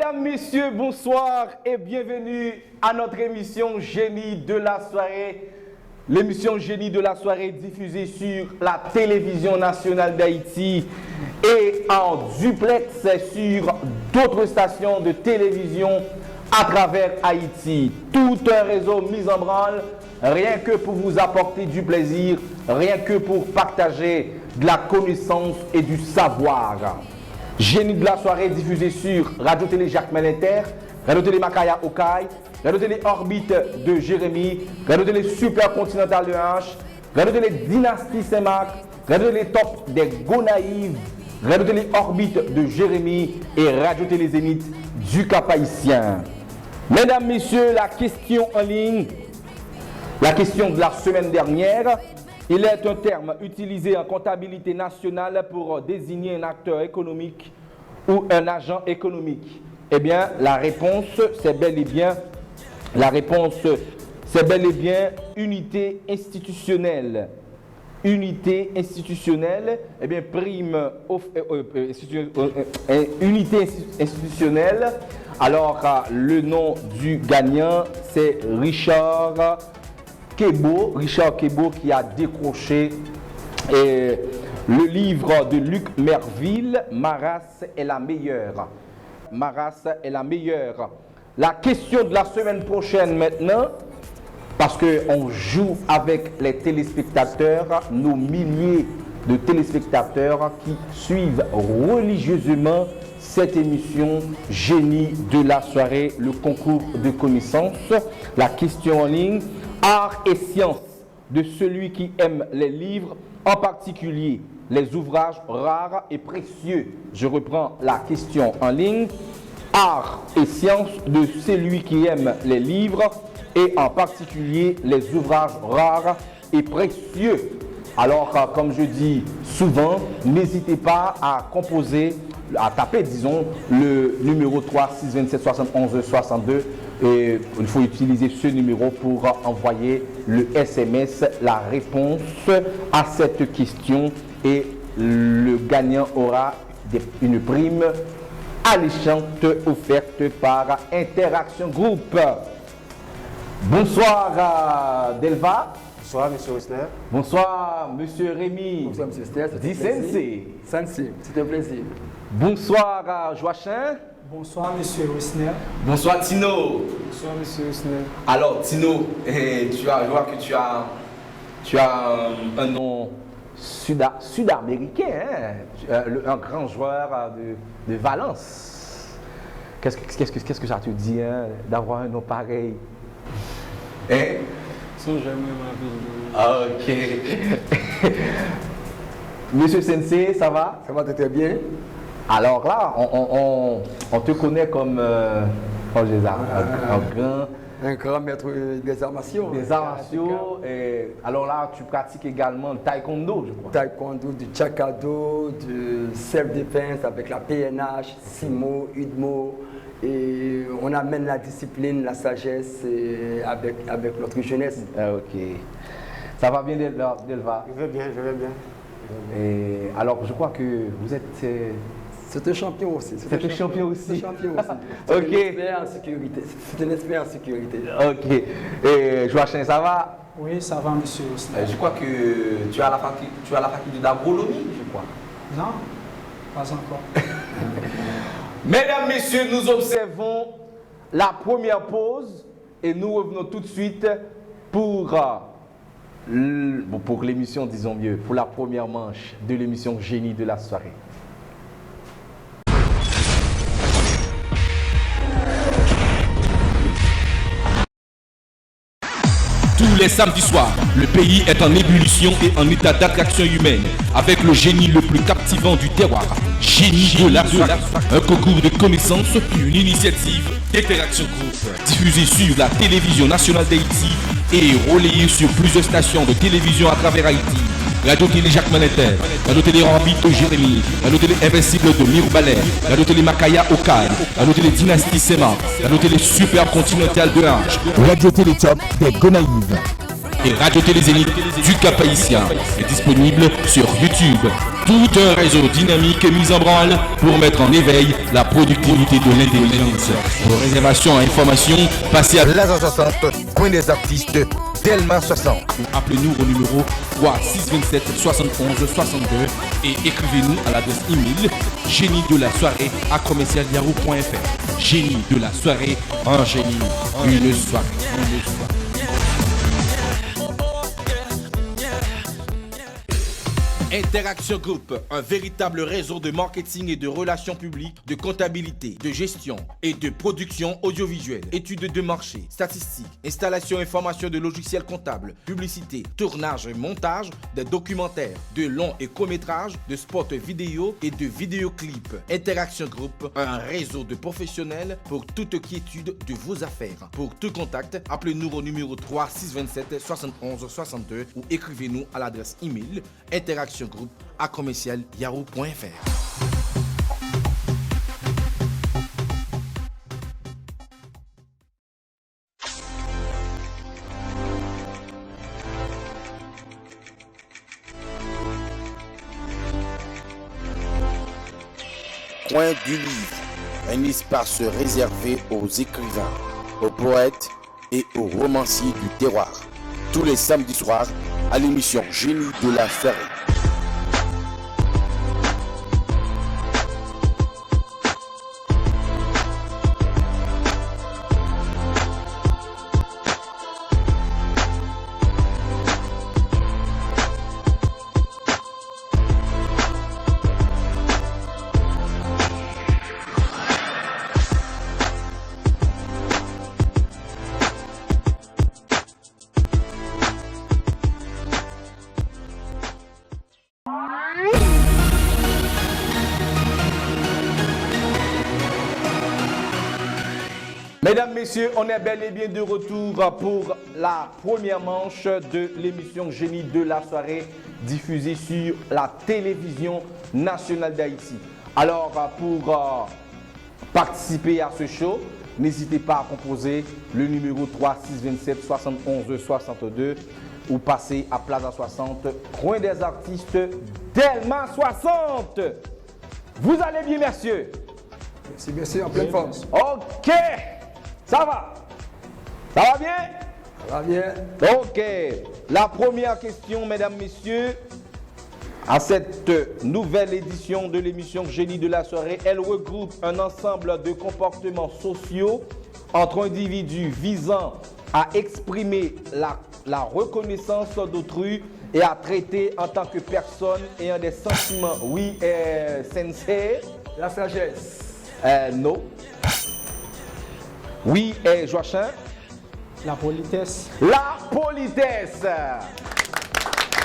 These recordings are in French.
Mesdames, Messieurs, bonsoir et bienvenue à notre émission Génie de la soirée. L'émission Génie de la soirée diffusée sur la télévision nationale d'Haïti et en duplex sur d'autres stations de télévision à travers Haïti. Tout un réseau mis en branle, rien que pour vous apporter du plaisir, rien que pour partager de la connaissance et du savoir. Génie de la soirée diffusé sur Radio-Télé Jacques Malinter, Radio-Télé Makaya Okaï, Radio-Télé Orbite de Jérémy, Radio-Télé Super Continental de Hanche, Radio-Télé Dynastie Saint-Marc, Radio-Télé Top des Gonaïves, Radio-Télé Orbite de Jérémy et Radio-Télé Zénith du Cap-Haïtien. Mesdames, Messieurs, la question en ligne, la question de la semaine dernière, il est un terme utilisé en comptabilité nationale pour désigner un acteur économique ou un agent économique. Eh bien, la réponse, c'est bel et bien unité institutionnelle. Unité institutionnelle, eh bien, unité institutionnelle. Alors, le nom du gagnant, c'est Richard Kebo qui a décroché le livre de Luc Merville, Maras est la meilleure. Maras est la meilleure. La question de la semaine prochaine maintenant, parce qu'on joue avec les téléspectateurs, nos milliers de téléspectateurs qui suivent religieusement cette émission Génie de la soirée, le concours de connaissances. La question en ligne, art et sciences de celui qui aime les livres, en particulier les ouvrages rares et précieux. Je reprends la question en ligne. Art et sciences de celui qui aime les livres et en particulier les ouvrages rares et précieux. Alors, comme je dis souvent, n'hésitez pas à composer, à taper, disons, le numéro 3 627 71 62. Et il faut utiliser ce numéro pour envoyer le SMS, la réponse à cette question. Et le gagnant aura une prime alléchante offerte par Interaction Group. Bonsoir Delva. Bonsoir, M. Wissner. Bonsoir, M. Rémi. Bonsoir, M. Sters. Dit Sensei. Sensei, c'est un plaisir. Bonsoir, Joachim. Bonsoir, M. Wissner. Bonsoir, Tino. Bonsoir, M. Wissner. Alors, Tino, je vois que tu as un nom sud-américain, hein? Un grand joueur de Valence. Qu'est-ce que ça te dit, hein, d'avoir un nom pareil? Hein? Sans jamais ma vie. Ah, ok. Monsieur Sensei, ça va? Ça va très bien. Alors là, on te connaît comme un grand maître des arts martiaux. Des arts martiaux. Alors là, tu pratiques également le taekwondo, je crois. Taekwondo, du chakado, du self-defense avec la PNH, Simo, Udmo. Et on amène la discipline, la sagesse avec notre jeunesse. Ah, ok. Ça va bien, Delva? Je vais bien. Et alors, je crois que vous êtes... C'est un champion aussi. C'est un champion aussi. Ok. C'est un expert en sécurité. Ok. Et Joachim, ça va? Oui, ça va, M. Wissner. Je crois que tu as la faculté d'agronomie, je crois. Non, pas encore. Mesdames, Messieurs, nous observons la première pause et nous revenons tout de suite pour l'émission, disons mieux, pour la première manche de l'émission Génie de la soirée. Tous les samedis soirs, le pays est en ébullition et en état d'attraction humaine avec le génie le plus captivant du terroir, Génie de la soirée. Un concours de connaissances, une initiative d'Interaction Group, diffusée sur la télévision nationale d'Haïti et relayée sur plusieurs stations de télévision à travers Haïti. Radio-Télé Jacques Malinter, Radio-Télé Orbite de Jérémy, Radio-Télé Invincible de Mirou-Balais, Radio-Télé Makaya Okaï, Radio-Télé Dynastie Saint-Marc, Radio-Télé Super Continental de Hanche, Radio-Télé Top des Gonaïves et Radio-Télé Zénith du Cap-Haïtien est disponible sur YouTube. Tout un réseau dynamique est mis en branle pour mettre en éveil la productivité de l'intelligence. Pour réservation et information, passez à Plaza 60, coin des artistes, Delma 60. Appelez-nous au numéro 3627 71 62 et écrivez-nous à l'adresse email génie de la soirée à commercial.yahoo.fr. Génie de la soirée, un génie, une soirée. Interaction Group, un véritable réseau de marketing et de relations publiques, de comptabilité, de gestion et de production audiovisuelle, études de marché, statistiques, installation et formation de logiciels comptables, publicité, tournage et montage, des documentaires, de longs et courts-métrages, de spots vidéo et de vidéoclips. Interaction Group, un réseau de professionnels pour toute quiétude de vos affaires. Pour tout contact, appelez-nous au numéro 3 627 71 62 ou écrivez-nous à l'adresse email interactiongroup@yahoo.fr. Coin du livre, un espace réservé aux écrivains, aux poètes et aux romanciers du terroir. Tous les samedis soirs à l'émission Génie de la soirée. Mesdames, Messieurs, on est bel et bien de retour pour la première manche de l'émission Génie de la soirée diffusée sur la télévision nationale d'Haïti. Alors, pour participer à ce show, n'hésitez pas à composer le numéro 3 627 71 62 ou passer à Plaza 60, coin des artistes, Delma 60. Vous allez bien, messieurs? Merci, en pleine forme. Ok, ça va? Ça va bien? Ça va bien. Ok, la première question, mesdames, messieurs, à cette nouvelle édition de l'émission Génie de la soirée, elle regroupe un ensemble de comportements sociaux entre individus visant à exprimer la reconnaissance d'autrui et à traiter en tant que personne ayant des sentiments. Oui, sensei. La sagesse. Non. Oui, Joachim. La politesse. La politesse.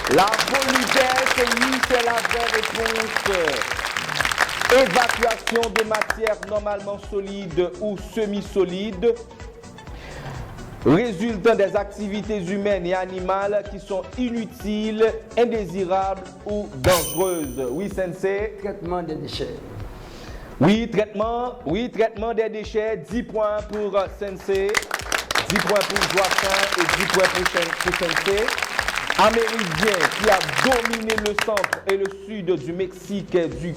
La politesse, oui, c'est la vraie réponse. Évacuation de matière normalement solide ou semi-solide, résultant des activités humaines et animales qui sont inutiles, indésirables ou dangereuses. Oui, sensei. Traitement des déchets. Oui, traitement des déchets. 10 points pour sensei, 10 points pour Joachim et 10 points pour sensei. Amérindien qui a dominé le centre et le sud du Mexique du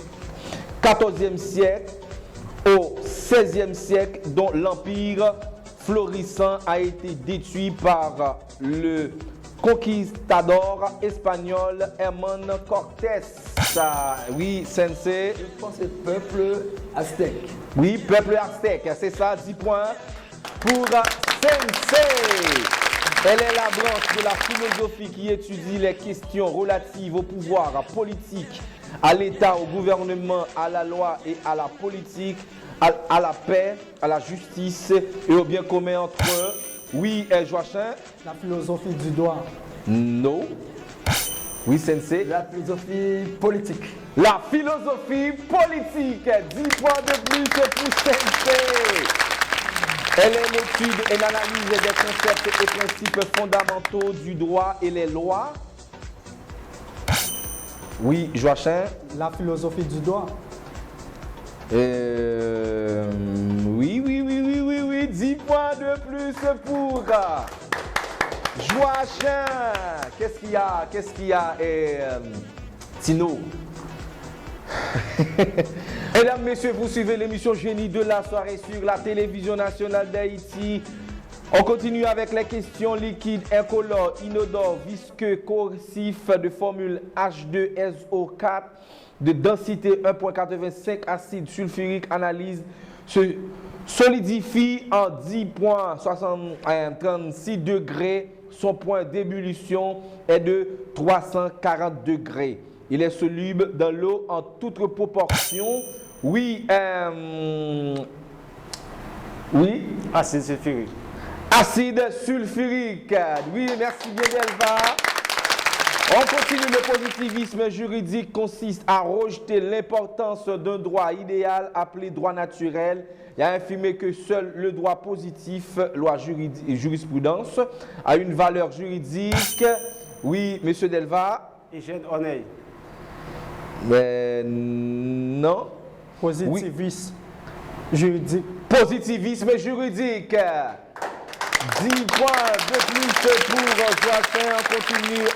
XIVe siècle au XVIe siècle, dont l'empire florissant a été détruit par le conquistador espagnol Hernán Cortés. Oui, sensei. Je pense que c'est peuple aztèque. Oui, peuple aztèque, c'est ça, 10 points pour sensei. Elle est la branche de la philosophie qui étudie les questions relatives au pouvoir politique, à l'État, au gouvernement, à la loi et à la politique, à la paix, à la justice et au bien commun entre eux. Oui, Joachim. La philosophie du droit. Non. Oui, sensei. La philosophie politique. La philosophie politique. 10 points de plus pour sensei. Elle est l'étude et l'analyse des concepts et principes fondamentaux du droit et les lois. Oui, Joachim. La philosophie du droit. Oui. 10 points de plus pour Joachim. Qu'est-ce qu'il y a Tino. Mesdames, messieurs, vous suivez l'émission Génie de la soirée sur la télévision nationale d'Haïti. On continue avec les questions liquides, incolores, inodores, visqueux, corrosifs de formule H2SO4 de densité 1,85, acide sulfurique, analyse se solidifie en 10,36 degrés. Son point d'ébullition est de 340 degrés. Il est soluble dans l'eau en toute proportion. Oui. Acide sulfurique. Acide sulfurique. Oui, merci bien Delva. On continue. Le positivisme juridique consiste à rejeter l'importance d'un droit idéal appelé droit naturel et à affirmer que seul le droit positif, loi et jurisprudence, a une valeur juridique. Oui, monsieur Delva. Hygiène honnête. Mais non. Positivisme juridique. Positivisme juridique. 10 points de plus pour Joachim. On continue.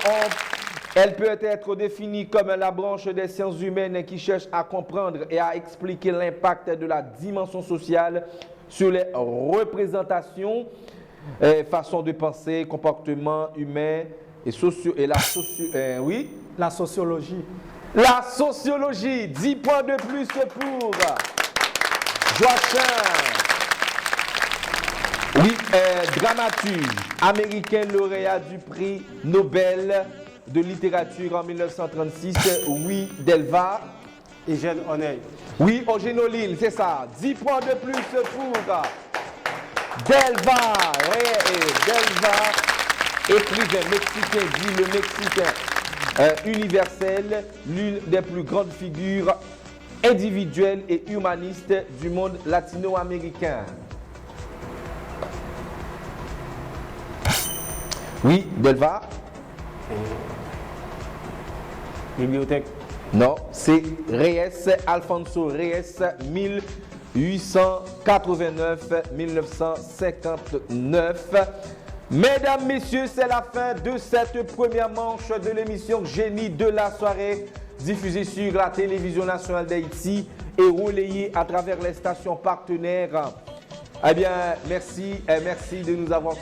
Elle peut être définie comme la branche des sciences humaines qui cherche à comprendre et à expliquer l'impact de la dimension sociale sur les représentations, façons de penser, comportements humains et sociaux. Et la sociologie. La sociologie. 10 points de plus pour Joachim. Oui, dramaturge américain lauréat du prix Nobel de littérature en 1936. Oui, Delva. Hygiène honnête. Oui, Ogénoline, c'est ça. 10 points de plus pour Delva. Delva, écrivain mexicain, dit le Mexicain universel, l'une des plus grandes figures individuelles et humanistes du monde latino-américain. Oui, Delva. Bibliothèque. Non, c'est Reyes, Alfonso Reyes, 1889-1959. Mesdames, messieurs, c'est la fin de cette première manche de l'émission Génie de la soirée, diffusée sur la télévision nationale d'Haïti et relayée à travers les stations partenaires. Eh bien, merci d'avoir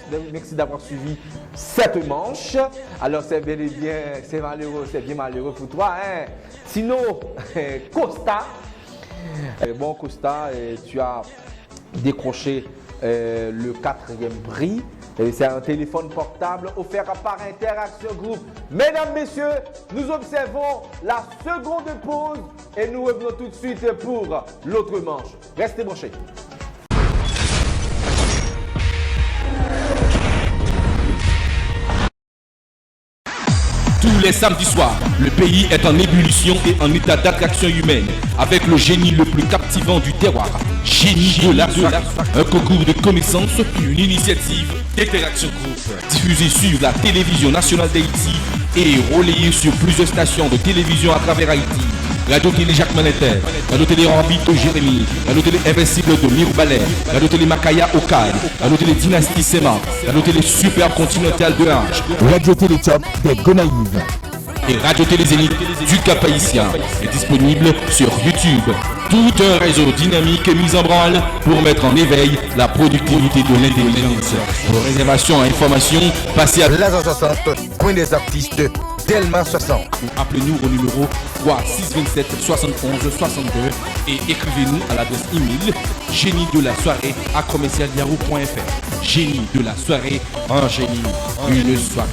suivi cette manche. Alors, c'est bel et bien, c'est bien malheureux pour toi, hein. Sinon, Costa, Costa, tu as décroché le 4e prix. C'est un téléphone portable offert par Interaction Group. Mesdames, messieurs, nous observons la seconde pause et nous revenons tout de suite pour l'autre manche. Restez branchés. Tous les samedis soirs, le pays est en ébullition et en état d'attraction humaine avec le génie le plus captivant du terroir, Génie de la soirée. Un concours de connaissances, une initiative d'Interaction Group, diffusée sur la télévision nationale d'Haïti et relayée sur plusieurs stations de télévision à travers Haïti. Radio Télé Jacques Maneter, Radio Télé Rambit de Jérémy, Radio Télé Invincible de Mirou Ballet, Radio Télé Makaya Okai, Radio Télé Dynastie Sema, Radio Télé Super Continental de H, Radio Télé Top des Gonaïves et Radio Télé Zénith du Cap Haïtien est disponible sur YouTube. Tout un réseau dynamique est mis en branle pour mettre en éveil la productivité de l'intelligence. Pour réservation et information, passez à Lazare 60, point des artistes, Delma 60. Appelez-nous au numéro 3627 71 62 et écrivez-nous à l'adresse email génie de la soirée @yahoo.fr. Génie de la soirée, un génie, une soirée.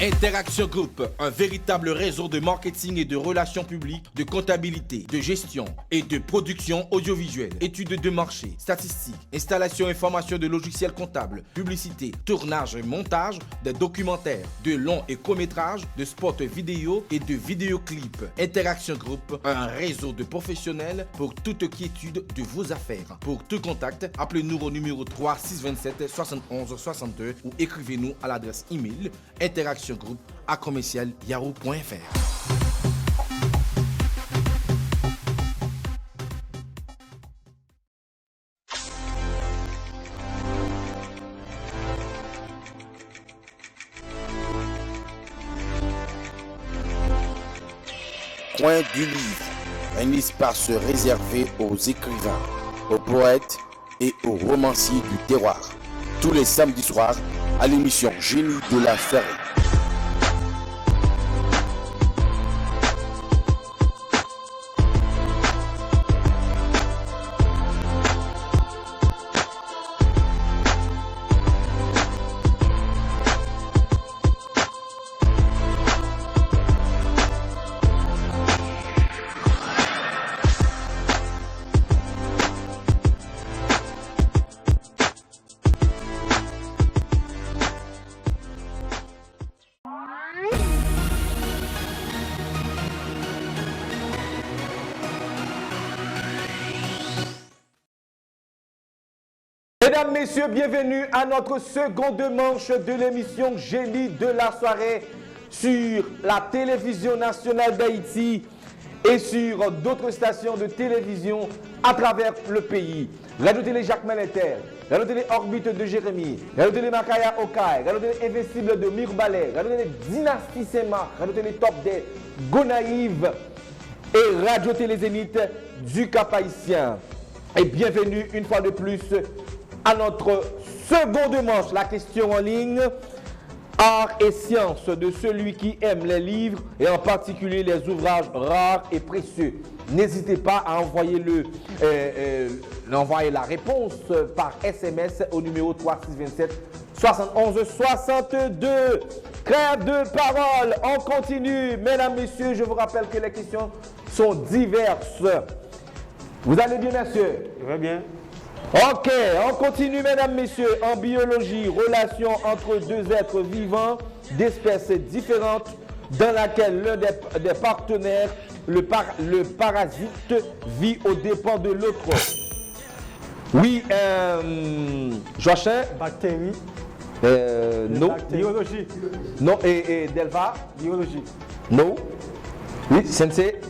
Interaction Group, un véritable réseau de marketing et de relations publiques, de comptabilité, de gestion et de production audiovisuelle, études de marché, statistiques, installation et formation de logiciels comptables, publicité, tournage et montage, des documentaires, de longs et courts-métrages, de spots vidéo et de vidéoclips. Interaction Group, un réseau de professionnels pour toute quiétude de vos affaires. Pour tout contact, appelez-nous au numéro 3 627 71 62 ou écrivez-nous à l'adresse email interactiongroup@yahoo.fr. coin du livre, un espace réservé aux écrivains, aux poètes et aux romanciers du terroir. Tous les samedis soirs à l'émission Génie de la Ferrée. Mesdames, Messieurs, bienvenue à notre seconde manche de l'émission Génie de la soirée sur la télévision nationale d'Haïti et sur d'autres stations de télévision à travers le pays. Radio-Télé Jacques Meneter, Radio-Télé Orbite de Jérémy, Radio-Télé Makaya Okaï, Radio-Télé Invincible de Mirbalais, Radio-Télé Dynastie Sema, Radio-Télé Top des Gonaïves et Radio-Télé Zénith du Cap-Haïtien. Et bienvenue une fois de plus à notre seconde manche, la question en ligne, art et sciences de celui qui aime les livres et en particulier les ouvrages rares et précieux. N'hésitez pas à envoyer la réponse par SMS au numéro 3627 71 62. Crève de parole, on continue. Mesdames, Messieurs, je vous rappelle que les questions sont diverses. Vous allez bien, messieurs? Je vais bien. Ok, on continue, mesdames, messieurs. En biologie, relation entre deux êtres vivants d'espèces différentes dans laquelle l'un des partenaires, le parasite, vit aux dépens de l'autre. Oui, Joachim? Bactéries. Non. Biologie. Non, et Delva? Biologie. Non. Oui, Sensei?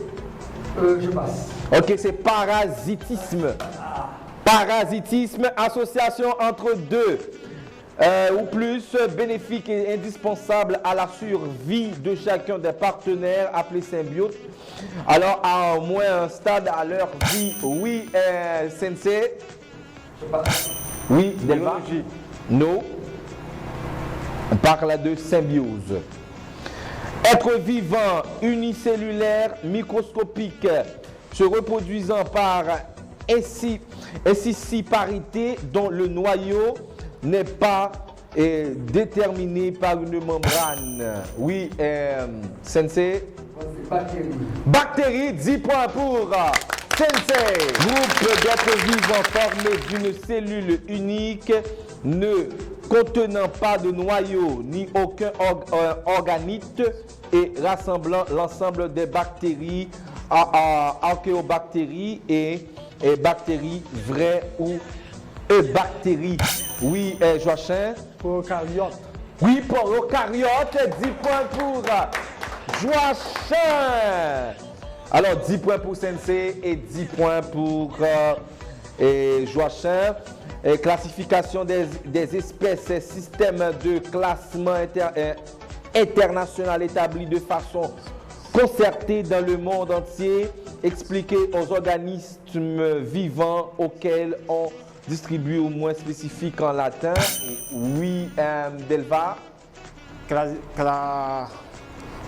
Je passe. Ok, c'est parasitisme. Parasitisme, association entre deux ou plus bénéfique et indispensable à la survie de chacun des partenaires appelés symbiotes. Alors, à au moins un stade à leur vie. Oui, Sensei? Oui, Delva? Biologie. Non. On parle de symbiose. Être vivant, unicellulaire, microscopique, se reproduisant par incisciparité dont le noyau n'est pas déterminé par une membrane. Oui, Sensei? Bactéries. Bactéries, 10 points pour Sensei. Groupe d'êtres vivants formé d'une cellule unique, ne contenant pas de noyau ni aucun organite et rassemblant l'ensemble des bactéries, archéobactéries et bactéries vraies ou bactéries. Oui, Joachim? Prokaryotes. Oui, pour eucaryote, 10 points pour Joachim. Alors, 10 points pour Sensei et 10 points pour Joachim. Classification des espèces, système de classement international établi de façon concertée dans le monde entier, expliqué aux organismes vivants auxquels on distribue au moins spécifique en latin. Oui, Delva?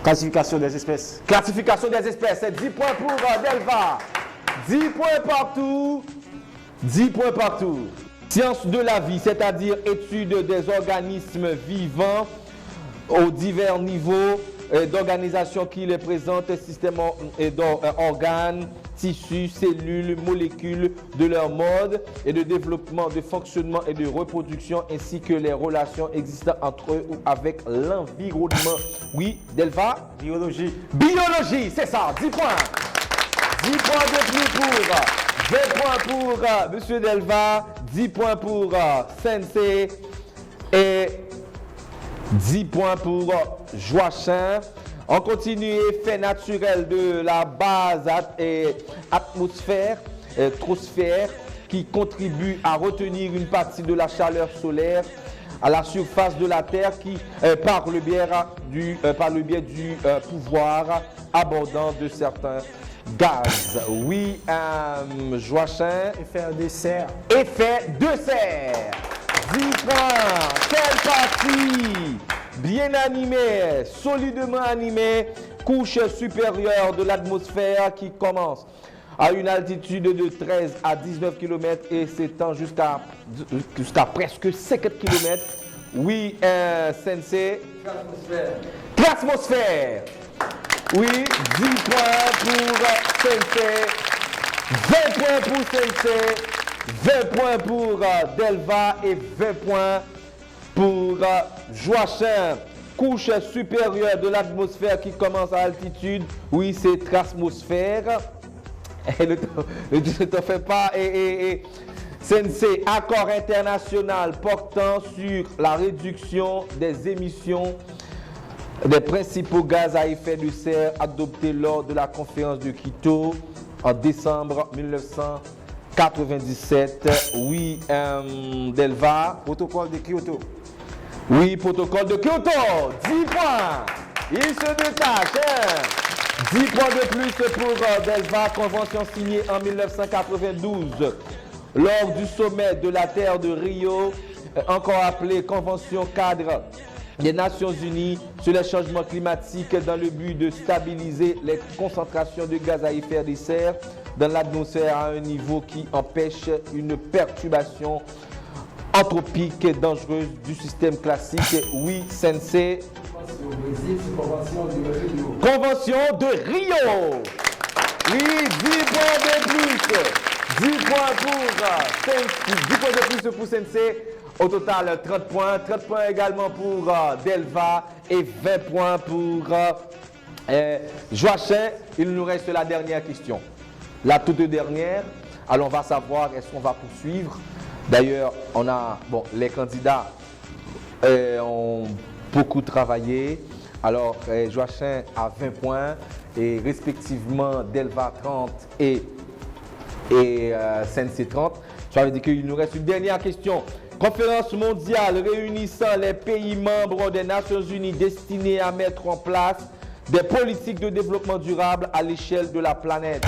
Classification des espèces. Classification des espèces, 10 points pour Delva. 10 points partout. 10 points partout. Sciences de la vie, c'est-à-dire étude des organismes vivants aux divers niveaux d'organisation qui les présentent, systèmes organes, tissus, cellules, molécules, de leur mode et de développement, de fonctionnement et de reproduction, ainsi que les relations existant entre eux ou avec l'environnement. Oui, Delva? Biologie. Biologie, c'est ça, 10 points. 10 points de plus pour 20 points pour Monsieur Delva, 10 points pour Sensei et 10 points pour Joachim. On continue, effet naturel de la base et atmosphère, troposphère, qui contribue à retenir une partie de la chaleur solaire à la surface de la Terre qui, par le biais du pouvoir abondant de certains gaz. Oui, Joachim. Effet de serre. Effet de serre. 10 points. Quelle partie bien animée, solidement animée, couche supérieure de l'atmosphère qui commence à une altitude de 13 à 19 km et s'étend jusqu'à presque 50 km. Oui, Sensei. L'atmosphère. Oui, 10 points pour Sensei, 20 points pour Sensei, 20 points pour Delva et 20 points pour Joachim. Couche supérieure de l'atmosphère qui commence à altitude. Oui, c'est l'atmosphère. Ne te fais pas. Sensei, accord international portant sur la réduction des émissions des principaux gaz à effet de serre adoptés lors de la conférence de Quito en décembre 1997. Oui, Delva. Protocole de Kyoto. Oui, protocole de Kyoto. 10 points. Il se détache. 10 points de plus pour Delva. Convention signée en 1992 lors du sommet de la Terre de Rio, encore appelée Convention cadre des Nations Unies sur les changements climatiques dans le but de stabiliser les concentrations de gaz à effet de serre dans l'atmosphère à un niveau qui empêche une perturbation anthropique dangereuse du système classique. Oui, Sensei. Convention de Rio. Oui, 10 points de plus. 10 points de plus pour Sensei. Au total, 30 points. 30 points également pour Delva et 20 points pour Joachim. Il nous reste la dernière question. La toute dernière. Alors, on va savoir est-ce qu'on va poursuivre. D'ailleurs, les candidats ont beaucoup travaillé. Alors, Joachim a 20 points et respectivement Delva 30 et Sensei 30. Ça veut dire qu'il nous reste une dernière question. Conférence mondiale réunissant les pays membres des Nations Unies destinée à mettre en place des politiques de développement durable à l'échelle de la planète.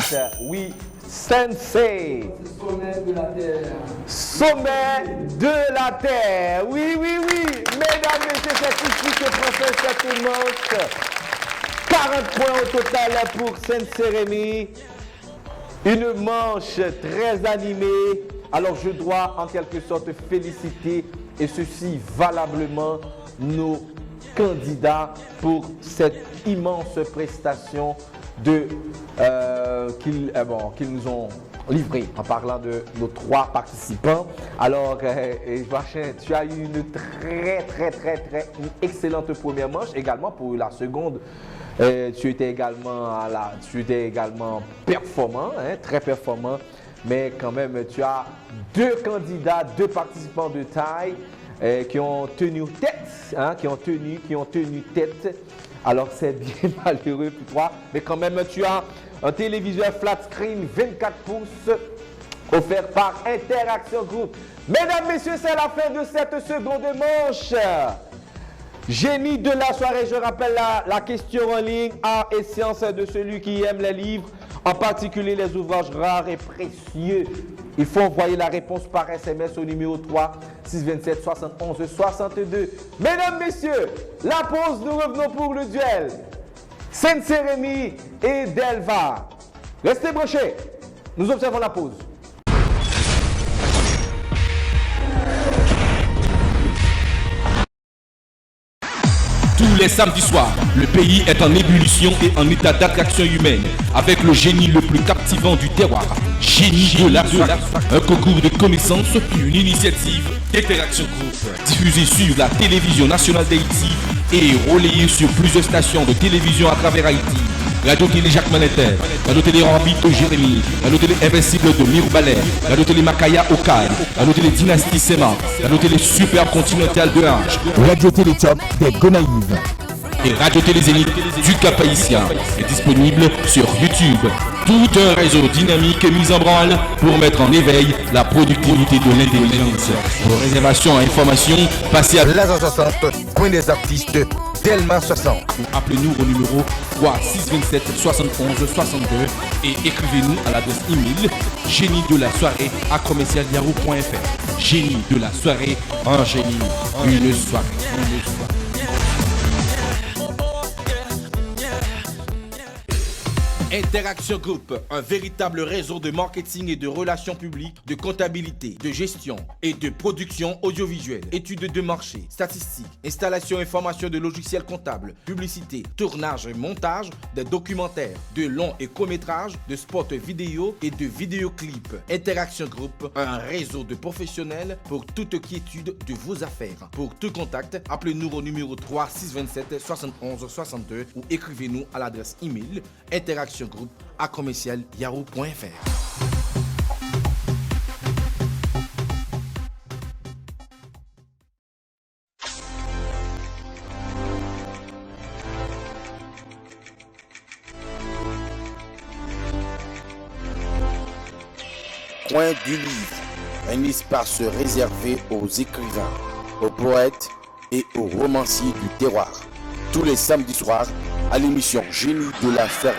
Oui, Sensei. Sommet de la Terre. Sommet de la Terre. Oui. Mesdames, messieurs, c'est ici que professe cette manche. 40 points au total pour Sensei Rémi. Une manche très animée. Alors je dois en quelque sorte féliciter et ceci valablement nos candidats pour cette immense prestation qu'ils nous ont livré en parlant de nos 3 participants. Alors Joachim, tu as eu une très excellente première manche également pour la seconde. Tu étais également performant, très performant. Mais quand même, tu as 2 candidats, 2 participants de taille qui ont tenu tête, qui ont tenu tête. Alors c'est bien malheureux pour toi, mais quand même tu as un téléviseur flat screen 24 pouces offert par Interaction Group. Mesdames, messieurs, c'est la fin de cette seconde manche. Génie de la soirée, je rappelle la question en ligne, art et sciences de celui qui aime les livres, en particulier les ouvrages rares et précieux. Il faut envoyer la réponse par SMS au numéro 3 627 71 62. Mesdames, messieurs, la pause, nous revenons pour le duel. Sensei Rémi et Delva. Restez branchés, nous observons la pause. Tous les samedis soirs, le pays est en ébullition et en état d'attraction humaine avec le génie le plus captivant du terroir, Génie de la soirée. Un concours de connaissances, une initiative d'Interaction Group, diffusée sur la télévision nationale d'Haïti et relayée sur plusieurs stations de télévision à travers Haïti. Radio Télé Jacques Manetter, Radio Télé Orbite Jérémy, Radio Télé Invincible de Mirou Ballet, Radio Télé Makaya Okad, Radio Télé Dynastie Sema, Radio Télé Super Continental de H, Radio Télé Top des Gonaïves et Radio Télé Zénith du Cap Haïtien est disponible sur YouTube. Tout un réseau dynamique est mis en branle pour mettre en éveil la productivité de l'intelligence. Pour réservation et informations, passez à Lazare 60, coin des artistes, Delma 60. appelez-nous au numéro 3627 71 62 et écrivez-nous à l'adresse email génie de la soirée à commercial.yahoo.fr. Génie de la soirée, un génie, une soirée. Interaction Group, un véritable réseau de marketing et de relations publiques, de comptabilité, de gestion et de production audiovisuelle, études de marché, statistiques, installation et formation de logiciels comptables, publicité, tournage et montage, des documentaires, de longs et courts-métrages, de spots vidéo et de vidéoclips. Interaction Group, un réseau de professionnels pour toute quiétude de vos affaires. Pour tout contact, appelez-nous au numéro 3627 71 62 ou écrivez-nous à l'adresse email interactiongroup@commercial.yahoo.fr. Coin du livre, un espace réservé aux écrivains, aux poètes et aux romanciers du terroir. Tous les samedis soirs à l'émission Génie de la Ferrée.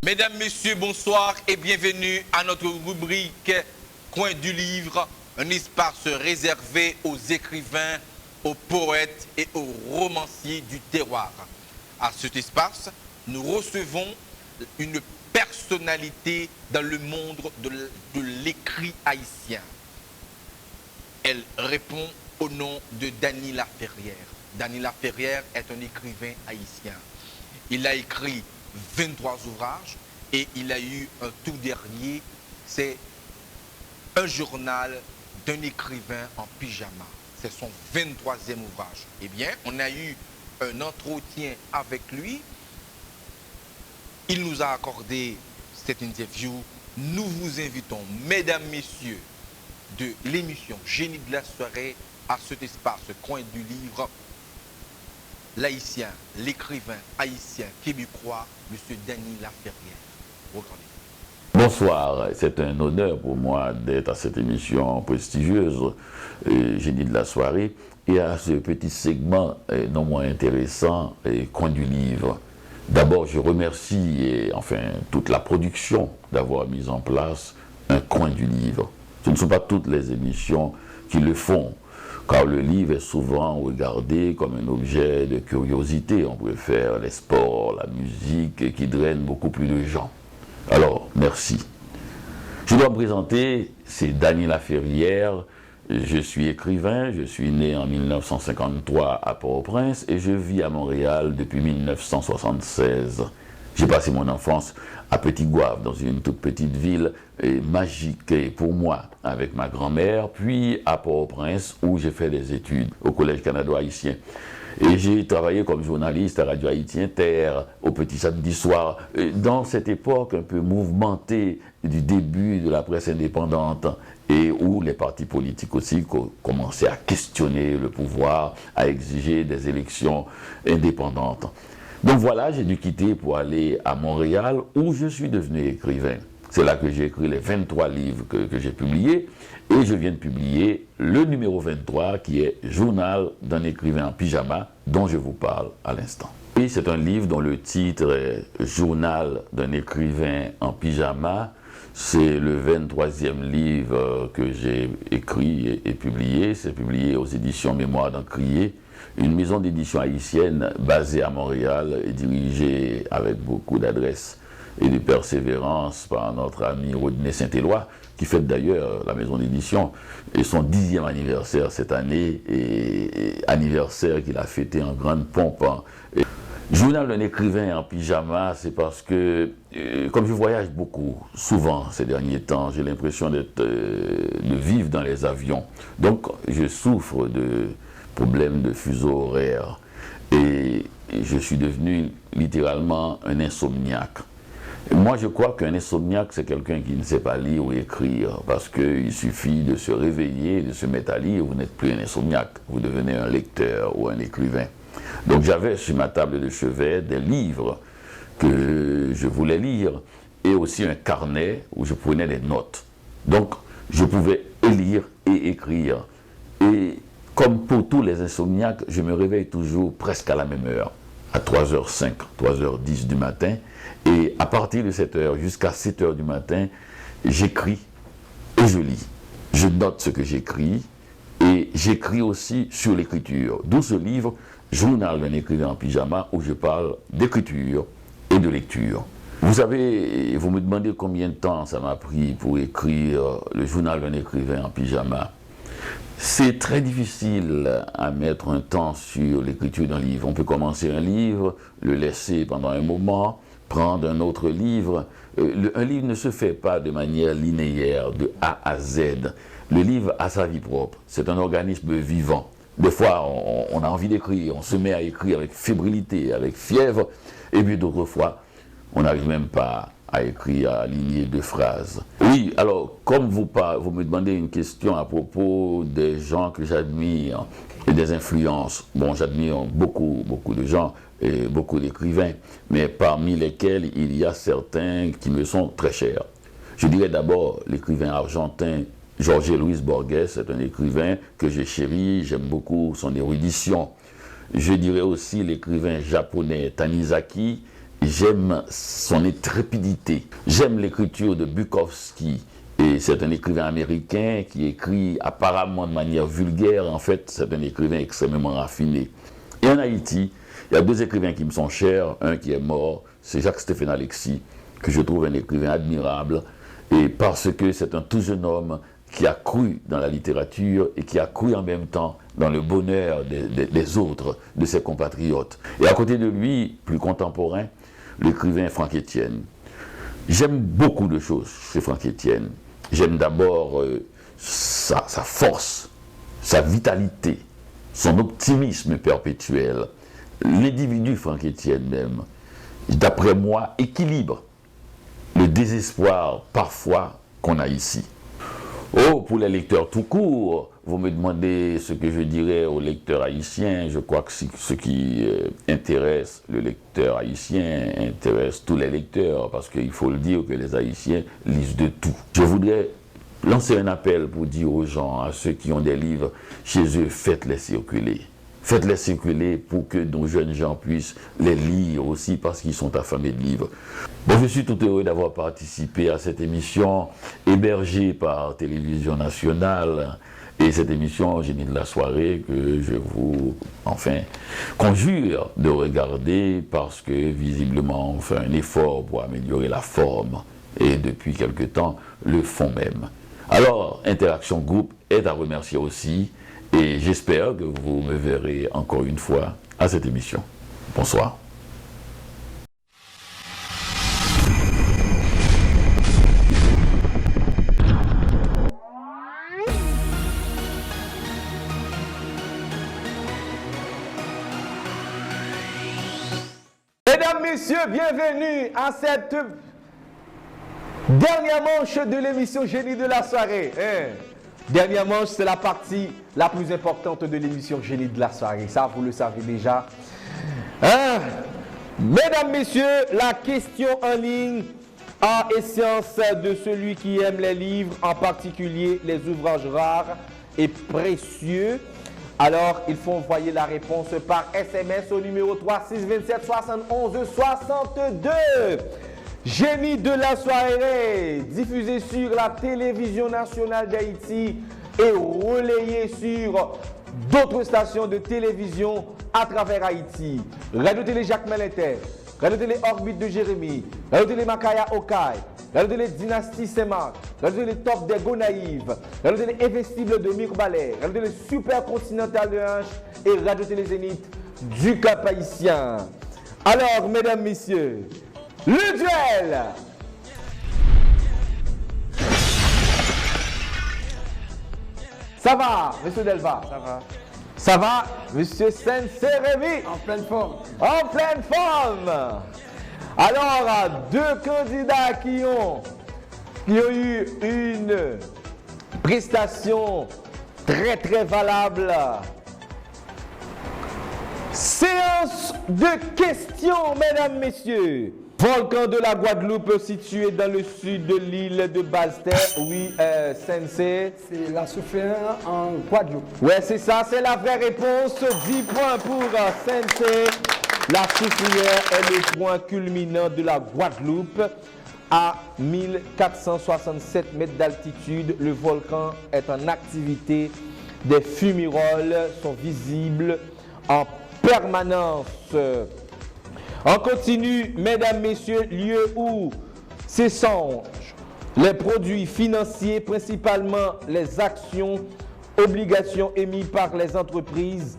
Mesdames, Messieurs, bonsoir et bienvenue à notre rubrique Coin du livre, un espace réservé aux écrivains, aux poètes et aux romanciers du terroir. À cet espace, nous recevons une personnalité dans le monde de l'écrit haïtien. Elle répond au nom de Dany Laferrière. Dany Laferrière est un écrivain haïtien. Il a écrit 23 ouvrages et il a eu un tout dernier, c'est un journal d'un écrivain en pyjama. C'est son 23e ouvrage. Eh bien, on a eu un entretien avec lui. Il nous a accordé cette interview. Nous vous invitons, mesdames, messieurs, de l'émission Génie de la soirée à cet espace Coin du livre, l'haïtien, l'écrivain haïtien québécois, M. Dany Laferrière. Regardez. Bonsoir, c'est un honneur pour moi d'être à cette émission prestigieuse, Génie de la soirée, et à ce petit segment non moins intéressant, Coin du livre. D'abord, je remercie toute la production d'avoir mis en place un Coin du livre. Ce ne sont pas toutes les émissions qui le font, car le livre est souvent regardé comme un objet de curiosité. On préfère les sports, la musique, qui drainent beaucoup plus de gens. Alors, merci. Je dois me présenter, c'est Dany Laferrière. Je suis écrivain, je suis né en 1953 à Port-au-Prince et je vis à Montréal depuis 1976. J'ai passé mon enfance à Petit-Goâve, dans une toute petite ville magique pour moi, avec ma grand-mère, puis à Port-au-Prince, où j'ai fait des études au Collège canado-haïtien. Et j'ai travaillé comme journaliste à Radio Haïti Inter, au Petit Samedi Soir, dans cette époque un peu mouvementée du début de la presse indépendante, et où les partis politiques aussi commençaient à questionner le pouvoir, à exiger des élections indépendantes. Donc voilà, j'ai dû quitter pour aller à Montréal, où je suis devenu écrivain. C'est là que j'ai écrit les 23 livres que j'ai publiés, et je viens de publier le numéro 23, qui est Journal d'un écrivain en pyjama, dont je vous parle à l'instant. Et c'est un livre dont le titre est Journal d'un écrivain en pyjama. C'est le 23e livre que j'ai écrit et publié. C'est publié aux éditions Mémoire d'Encrier, une maison d'édition haïtienne basée à Montréal et dirigée avec beaucoup d'adresse et de persévérance par notre ami Rodney Saint-Éloi, qui fête d'ailleurs, la maison d'édition, et son 10e anniversaire cette année, et anniversaire qu'il a fêté en grande pompe. Journal d'un écrivain en pyjama, c'est parce que, comme je voyage beaucoup, souvent ces derniers temps, j'ai l'impression de vivre dans les avions. Donc, je souffre de problèmes de fuseau horaire. Et je suis devenu littéralement un insomniaque. Moi, je crois qu'un insomniaque, c'est quelqu'un qui ne sait pas lire ou écrire, parce qu'il suffit de se réveiller, de se mettre à lire, vous n'êtes plus un insomniaque, vous devenez un lecteur ou un écrivain. Donc j'avais sur ma table de chevet des livres que je voulais lire, et aussi un carnet où je prenais des notes. Donc je pouvais lire et écrire. Et comme pour tous les insomniaques, je me réveille toujours presque à la même heure, à 3h05, 3h10 du matin. Et à partir de cette heure jusqu'à 7h du matin, j'écris et je lis. Je note ce que j'écris et j'écris aussi sur l'écriture. D'où ce livre, Journal d'un écrivain en pyjama, où je parle d'écriture et de lecture. Vous savez, vous me demandez combien de temps ça m'a pris pour écrire le Journal d'un écrivain en pyjama. C'est très difficile à mettre un temps sur l'écriture d'un livre. On peut commencer un livre, le laisser pendant un moment, prendre un autre livre. Un livre ne se fait pas de manière linéaire, de A à Z. Le livre a sa vie propre. C'est un organisme vivant. Des fois, on a envie d'écrire, on se met à écrire avec fébrilité, avec fièvre, et puis d'autres fois, on n'arrive même pas à écrire, à aligner 2 phrases. Oui, alors, comme vous me demandez une question à propos des gens que j'admire et des influences. Bon, j'admire beaucoup de gens et beaucoup d'écrivains, mais parmi lesquels il y a certains qui me sont très chers. Je dirais d'abord l'écrivain argentin Jorge Luis Borges, c'est un écrivain que j'ai chéri, j'aime beaucoup son érudition. Je dirais aussi l'écrivain japonais Tanizaki, j'aime son intrépidité. J'aime l'écriture de Bukowski, et c'est un écrivain américain qui écrit apparemment de manière vulgaire. En fait, c'est un écrivain extrêmement raffiné. Et en Haïti, il y a 2 écrivains qui me sont chers, un qui est mort, c'est Jacques-Stéphane Alexis, que je trouve un écrivain admirable, et parce que c'est un tout jeune homme qui a cru dans la littérature et qui a cru en même temps dans le bonheur des autres, de ses compatriotes. Et à côté de lui, plus contemporain, l'écrivain Franck Etienne. J'aime beaucoup de choses chez Franck Etienne. J'aime d'abord sa force, sa vitalité, son optimisme perpétuel. L'individu Franck Etienne même, d'après moi, équilibre le désespoir parfois qu'on a ici. Oh, pour les lecteurs tout court, vous me demandez ce que je dirais aux lecteurs haïtiens. Je crois que ce qui intéresse le lecteur haïtien intéresse tous les lecteurs, parce qu'il faut le dire que les Haïtiens lisent de tout. Je voudrais lancer un appel pour dire aux gens, à ceux qui ont des livres chez eux, faites-les circuler. Faites-les circuler pour que nos jeunes gens puissent les lire aussi, parce qu'ils sont affamés de livres. Bon, je suis tout heureux d'avoir participé à cette émission hébergée par Télévision Nationale. Et cette émission, Génie de la soirée, que je vous, conjure de regarder, parce que visiblement on fait un effort pour améliorer la forme et depuis quelque temps le fond même. Alors, Interaction Group est à remercier aussi. Et j'espère que vous me verrez encore une fois à cette émission. Bonsoir. Mesdames, Messieurs, bienvenue à cette dernière manche de l'émission Génie de la soirée. Dernière manche, c'est la partie la plus importante de l'émission Génie de la soirée. Ça, vous le savez déjà. Mesdames, Messieurs, la question en ligne en essence de celui qui aime les livres, en particulier les ouvrages rares et précieux. Alors, il faut envoyer la réponse par SMS au numéro 3627 71 62. Génie de la soirée, diffusé sur la télévision nationale d'Haïti et relayé sur d'autres stations de télévision à travers Haïti. Radio Télé Jacques Melinter, Radio Télé Orbite de Jérémy, Radio Télé Makaya Okai, Radio Télé Dynastie Saint-Marc, Radio Télé Top des Gonaïves, Radio Télé Investible de Mirbalais, Radio Télé Super Continental de Hanche et Radio Télé Zénith du Cap Haïtien. Alors, mesdames, messieurs, le duel! Ça va, monsieur Delva? Ça va. Ça va, monsieur Sensei Rémi? En pleine forme. En pleine forme. Alors, deux candidats qui ont eu une prestation très très valable. Séance de questions, mesdames, messieurs. Volcan de la Guadeloupe situé dans le sud de l'île de Balster. Oui, Sensei. C'est la souffleur en Guadeloupe. Ouais, c'est ça, c'est la vraie réponse. 10 points pour Sensei. La Soufrière est le point culminant de la Guadeloupe. À 1467 mètres d'altitude, le volcan est en activité. Des fumerolles sont visibles en permanence. On continue, mesdames, messieurs, lieu où s'échangent les produits financiers, principalement les actions, obligations émises par les entreprises.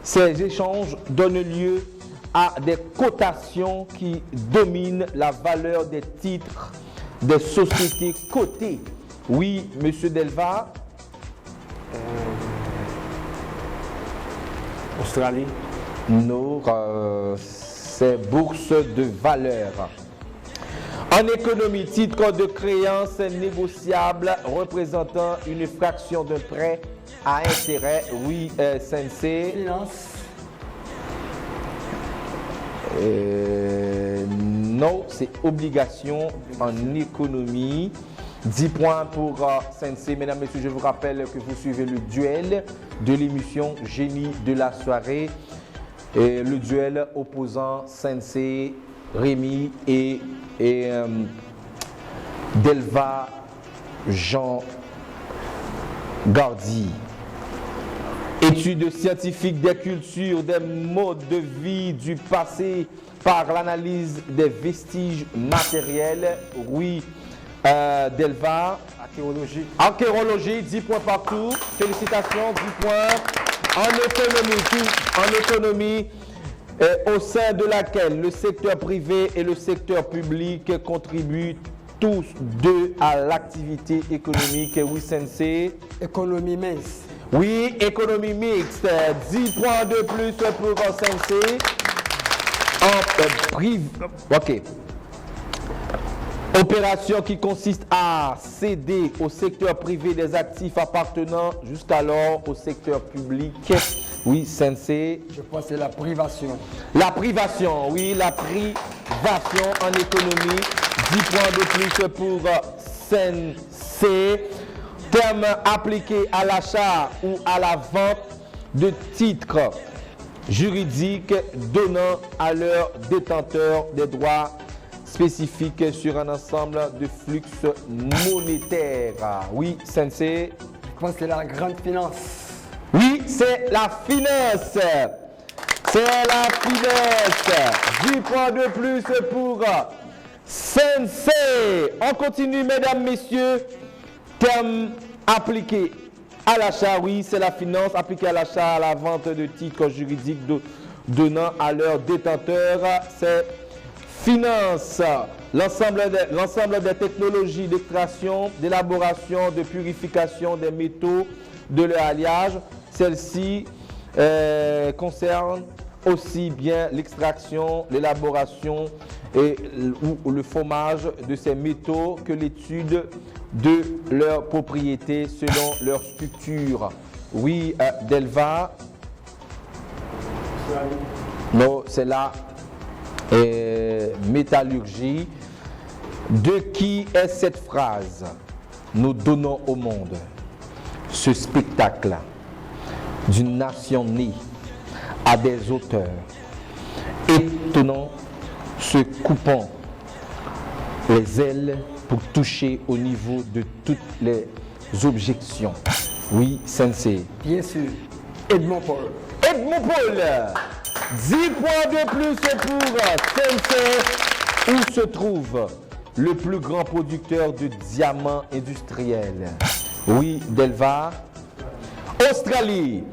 Ces échanges donnent lieu à des cotations qui dominent la valeur des titres des sociétés cotées. Oui, monsieur Delva. Australie. Non, c'est bourse de valeur. En économie, titre de créance négociable représentant une fraction d'un prêt à intérêt. Oui, Sensei. Finance. Non, c'est obligation en économie. 10 points pour Sensei. Mesdames, messieurs, je vous rappelle que vous suivez le duel de l'émission Génie de la soirée. Et le duel opposant Sensei, Rémi et Delva Jean Gardi. Études scientifiques des cultures, des modes de vie du passé par l'analyse des vestiges matériels. Oui, Delva. Archéologie. Archéologie, 10 points partout. Félicitations, 10 points. En économie, au sein de laquelle le secteur privé et le secteur public contribuent tous deux à l'activité économique. Oui, Sensei. Économie mince. Oui, économie mixte. 10 points de plus pour Sensei. En privé. Ok. Opération qui consiste à céder au secteur privé des actifs appartenant jusqu'alors au secteur public. Oui, Sensei. Je pense que c'est la privation. La privation, oui, la privation en économie. 10 points de plus pour Sensei. Terme appliqué à l'achat ou à la vente de titres juridiques donnant à leurs détenteurs des droits spécifiques sur un ensemble de flux monétaires. Oui, Sensei. Je pense que c'est la grande finance. Oui, c'est la finance. C'est la finance. 10 points de plus pour Sensei. On continue, mesdames, messieurs. Terme appliqué à l'achat, oui, c'est la finance, appliquée à l'achat, à la vente de titres juridiques donnant à leurs détenteurs, c'est finance. L'ensemble des technologies d'extraction, d'élaboration, de purification des métaux, de leur alliage, celles-ci concernent aussi bien l'extraction, l'élaboration ou le formage de ces métaux que l'étude de leurs propriétés selon leur structure. Oui, Delva. Non, c'est la métallurgie. De qui est cette phrase? Nous donnons au monde ce spectacle d'une nation née à des auteurs étonnants, se coupant les ailes pour toucher au niveau de toutes les objections. Oui, Sensei. Bien sûr. Edmond Paul. Edmond Paul. 10 points de plus pour Sensei. Où se trouve le plus grand producteur de diamants industriels? Oui, Delva. Australie.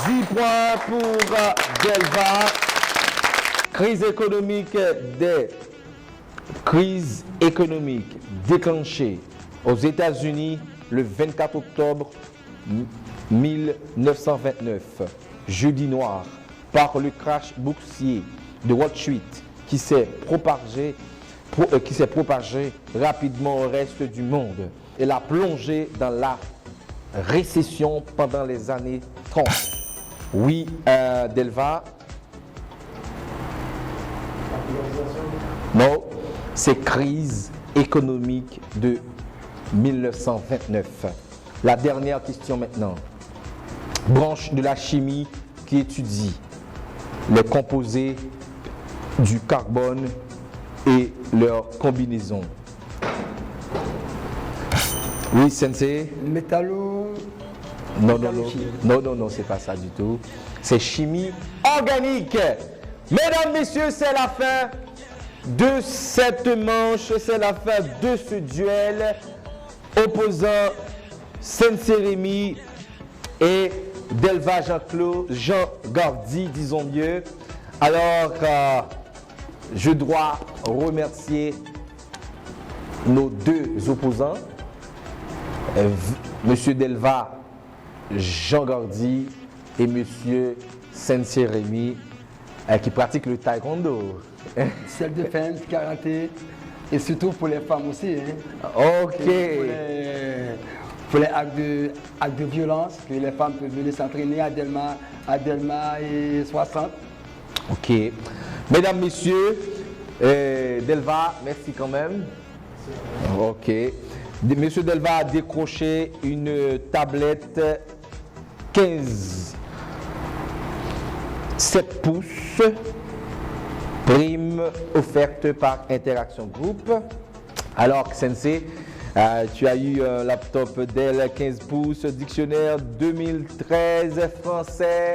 10 points pour Delva. Crise économique déclenchée aux États-Unis le 24 octobre 1929. Jeudi noir, par le crash boursier de Wall Street qui s'est propagé rapidement au reste du monde. Elle a plongé dans la récession pendant les années 30. Oui, Delva. Non, c'est crise économique de 1929. La dernière question maintenant. Branche de la chimie qui étudie les composés du carbone et leur combinaison. Oui, Sensei. Métallo. Non, c'est pas ça du tout. C'est chimie organique. Mesdames, messieurs, c'est la fin de cette manche, c'est la fin de ce duel opposant Sensei Rémi et Delva Jean Gardy, disons mieux. Alors, je dois remercier nos deux opposants, Monsieur Delva Jean Gardy et Monsieur Sensei Rémi, qui pratiquent le taekwondo. Self-défense, karaté, et surtout pour les femmes aussi. Hein. Ok. Pour les actes de violence, que les femmes peuvent venir s'entraîner à Delma et 60. Ok. Mesdames, messieurs, Delva, merci quand même. Ok. Monsieur Delva a décroché une tablette 7 pouces, prime offerte par Interaction Group. Alors, Sensei, tu as eu un laptop Dell 15 pouces, dictionnaire 2013 français,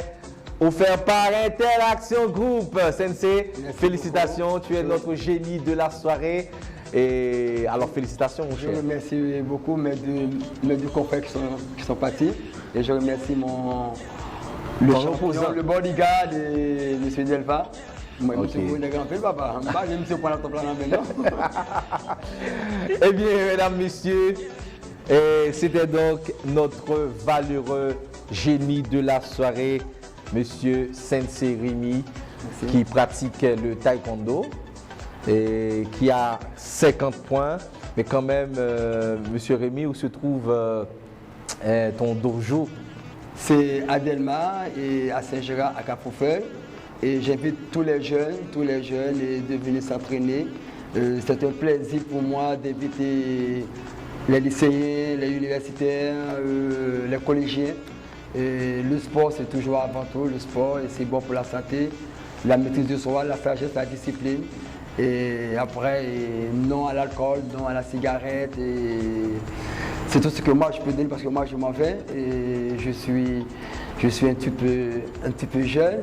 offert par Interaction Group. Sensei, félicitations, tu es notre génie de la soirée. Et alors, félicitations, mon cher. Je remercie beaucoup mes deux confrères qui sont partis. Et je remercie le bodyguard de M. Delva. Moi, okay. Je suis grand peu, papa. Je me suis pas la top là maintenant. Eh bien, mesdames, messieurs, c'était donc notre valeureux génie de la soirée, Monsieur Sensei Rémi, qui pratique le taekwondo et qui a 50 points. Mais quand même, Monsieur Rémi, où se trouve ton dojo? C'est à Delma et à Saint-Gérard, à Cap-Fouffeuil. Et j'invite tous les jeunes de venir s'entraîner. C'est un plaisir pour moi d'inviter les lycéens, les universitaires, les collégiens. Et le sport, c'est toujours avant tout le sport et c'est bon pour la santé, la maîtrise du soi, la sagesse, la discipline. Et après, non à l'alcool, non à la cigarette. Et c'est tout ce que moi je peux donner parce que moi je m'en vais et je suis un petit peu jeune.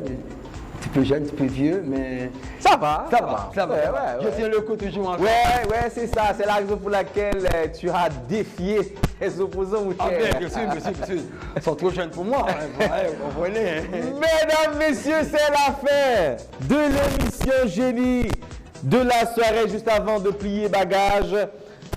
Un petit peu vieux, mais ça va. Ouais. Je tiens le coup toujours en Ouais, c'est ça. C'est la raison pour laquelle tu as défié tes opposants. Bien sûr. Ils sont trop jeunes pour moi. Vous voyez. Mesdames, messieurs, c'est la fin de l'émission Génie de la soirée. Juste avant de plier bagages,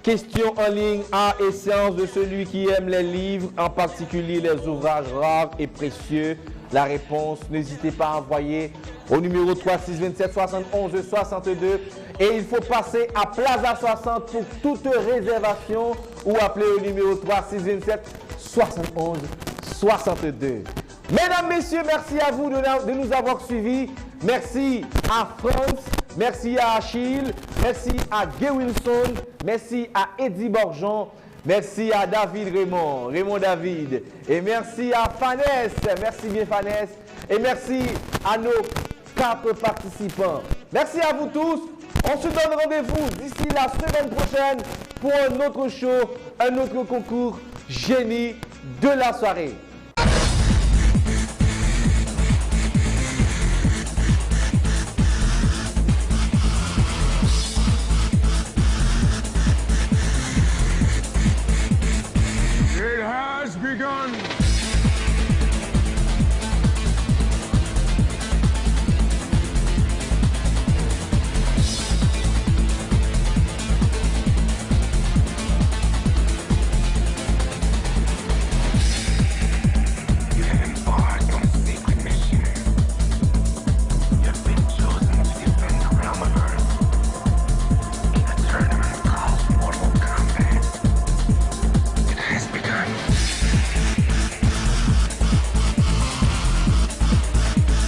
questions en ligne, art et sciences de celui qui aime les livres, en particulier les ouvrages rares et précieux. La réponse, n'hésitez pas à envoyer au numéro 3627 71 62 et il faut passer à Plaza 60 pour toute réservation ou appeler au numéro 3627 71 62. Mesdames, messieurs, merci à vous de nous avoir suivis. Merci à France, merci à Achille, merci à Gay Wilson, merci à Eddie Borjon. Merci à David Raymond David. Et merci à Fanès. Merci bien Fanès. Et merci à nos 4 participants. Merci à vous tous. On se donne rendez-vous d'ici la semaine prochaine pour un autre show, un autre concours Génie de la soirée.